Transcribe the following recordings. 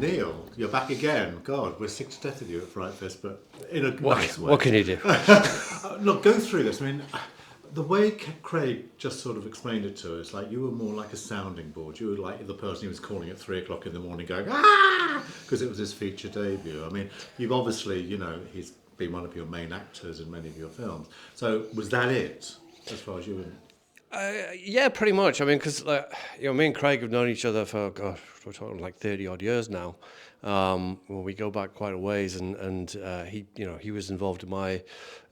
Neil, you're back again. God, we're sick to death of you at Frightfest, but in a nice way. What can you do? Look, go through this. I mean, the way Craig just sort of explained it to us, like you were more like a sounding board. You were like the person he was calling at 3 o'clock in the morning going, ah, because it was his feature debut. I mean, you've obviously, he's been one of your main actors in many of your films. So was that it, as far as you were? Yeah, pretty much. I mean, because me and Craig have known each other for, gosh, we're talking like 30 odd years now. Well, we go back quite a ways, and he was involved in my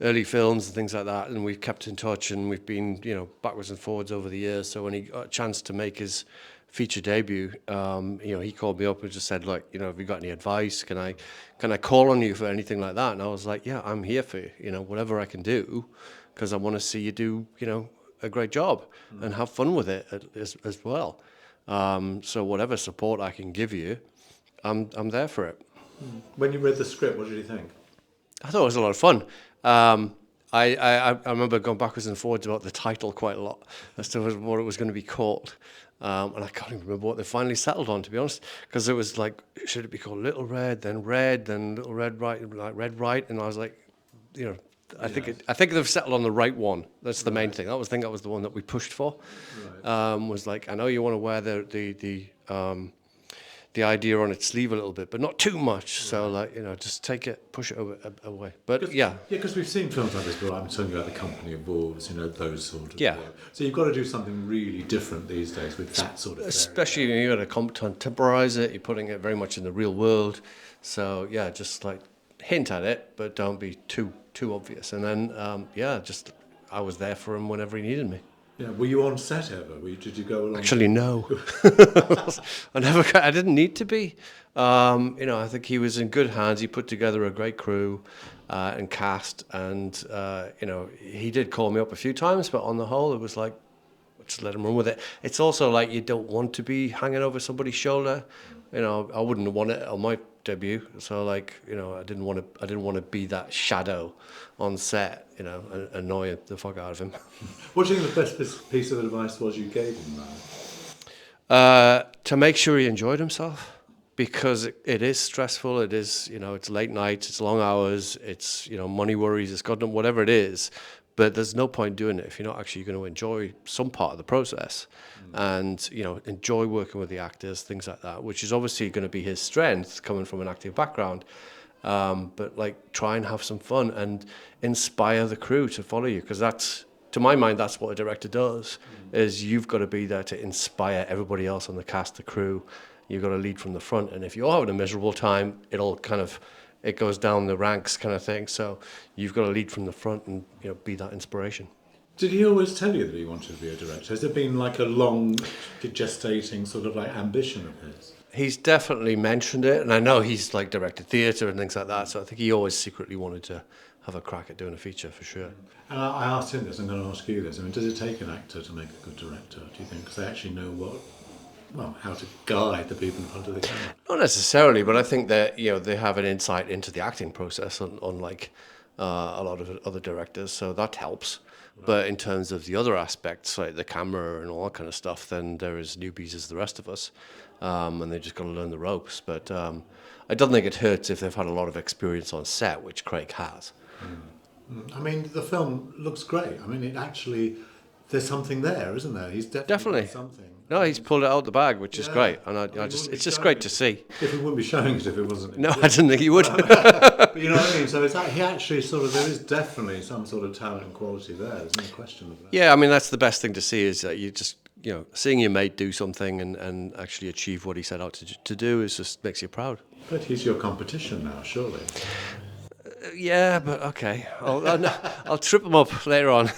early films and things like that, and we've kept in touch, and we've been backwards and forwards over the years. So when he got a chance to make his feature debut, he called me up and just said, like, have you got any advice? Can I call on you for anything like that? And I was like, yeah, I'm here for you. Whatever I can do, because I want to see you do a great job and have fun with it as well. So whatever support I can give you, I'm there for it. When you read the script, what did you think? I thought it was a lot of fun. I remember going backwards and forwards about the title quite a lot as to what it was going to be called. And I can't even remember what they finally settled on, to be honest, because it was like, should it be called Little Red, then Little Red Right, like Red Right, and I was like, I think they've settled on the right one. That's the main thing. I think that was the one that we pushed for. Right. Was like, I know you want to wear the idea on its sleeve a little bit, but not too much. Right. So just take it, push it away. But yeah, because we've seen films like this. But I'm talking about The Company of Wolves. Those sort of. Yeah. So you've got to do something really different these days with that sort of. Especially when you got to contemporize it. You're putting it very much in the real world. So yeah, just like hint at it, but don't be too obvious. And then I was there for him whenever he needed me. Yeah, were you on set ever? Did you go along? Actually, no. I didn't need to be. I think he was in good hands. He put together a great crew and cast, and he did call me up a few times, but on the whole, it was like, just let him run with it. It's also like you don't want to be hanging over somebody's shoulder. I wouldn't want it on my debut, so I didn't want to be that shadow on set, and annoy the fuck out of him. What do you think the best piece of advice was you gave him, though? To make sure he enjoyed himself, because it is stressful. It is, it's late nights, it's long hours, it's money worries, it's God knows whatever it is. But there's no point doing it if you're not actually going to enjoy some part of the process and, enjoy working with the actors, things like that, which is obviously going to be his strength coming from an acting background. But try and have some fun and inspire the crew to follow you, because that's, to my mind, that's what a director does, is you've got to be there to inspire everybody else on the cast, the crew. You've got to lead from the front. And if you're having a miserable time, it goes down the ranks kind of thing. So you've got to lead from the front and be that inspiration. Did he always tell you that he wanted to be a director? Has there been a long gestating sort of ambition of his? He's definitely mentioned it, and I know he's directed theatre and things like that, so I think he always secretly wanted to have a crack at doing a feature for sure. And I asked him this, I'm going to ask you this. I mean, does it take an actor to make a good director, do you think? Because they actually know how to guide the people in front of the camera. Not necessarily, but I think that they have an insight into the acting process, unlike a lot of other directors, so that helps. Right. But in terms of the other aspects, like the camera and all that kind of stuff, then they're as newbies as the rest of us, and they just got to learn the ropes. But I don't think it hurts if they've had a lot of experience on set, which Craig has. I mean, the film looks great. I mean, it actually, there's something there, isn't there? He's definitely got something. No, he's pulled it out the bag, which is great, and it's just great to see. If he wouldn't be showing it if it wasn't. No, I didn't think he would. But you know what I mean? So he actually there is definitely some sort of talent and quality there. There's no question of that. Yeah, I mean, that's the best thing to see, is that you just, seeing your mate do something and actually achieve what he set out to do just makes you proud. But he's your competition now, surely. Yeah, but okay. I'll trip him up later on.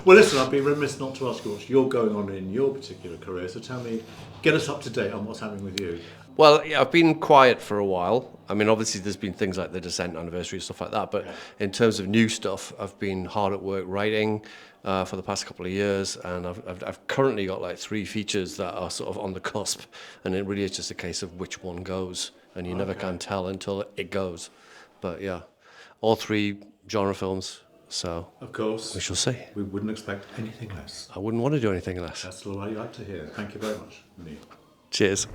Well, listen, I'd be remiss not to ask you what you're going on in your particular career. So tell me, get us up to date on what's happening with you. Well, yeah, I've been quiet for a while. I mean, obviously, there's been things like the Descent anniversary and stuff like that. But in terms of new stuff, I've been hard at work writing for the past couple of years, and I've currently got 3 features that are sort of on the cusp, and it really is just a case of which one goes, and you never can tell until it goes. But yeah, all 3 genre films. So of course, we shall see. We wouldn't expect anything less. I wouldn't want to do anything less. That's what I like to hear. Thank you very much, Neil. Cheers.